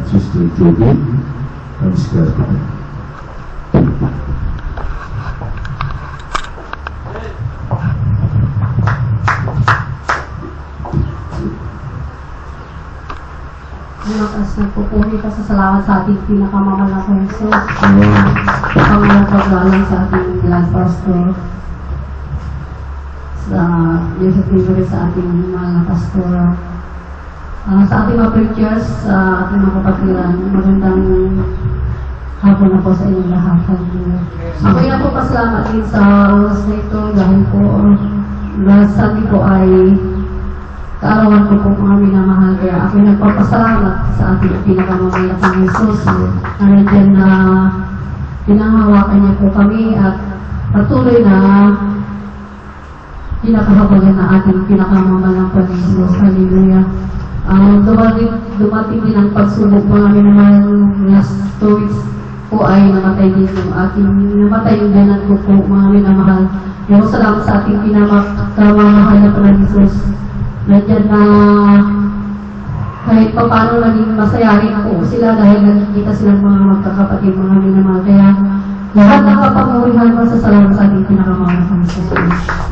Sister Judy ng Square Park. Malakas na po po ito sa salamat sa ating pinakamamahal na Jesus. Panginoon paglalang sa ating Grand Pastor. Sa Joseph Pinuri sa ating mahal na pastor. Sa ating mga preachers, sa ating mga kapatiran, magandang hapon na po sa inyong lahat. Ako na po pasalamat din sa oras na ito dahil po last Sunday po ay kaarawan ko po mga minamahal. Kaya ako nagpapasalamat sa ating pinakamamahal na Jesus na nandiyan na pinanghawakan niya po kami at patuloy na pinakahabagan na ating pinakamamahal na Jesus. Hallelujah. Dumating din ang pagsubok mga minamahal. Last 2 weeks po ay namatay din yung ganan ko po mga minamahal. Kaya salamat sa ating pinakamamahal na Jesus. Nandiyan na kahit pa paano naging masayahin po sila dahil nakikita silang mga magkakapatid, mga minamahal. Kaya lahat ng kapag-urihan, masasalamat sa ating pinakamamahal ng Jesus.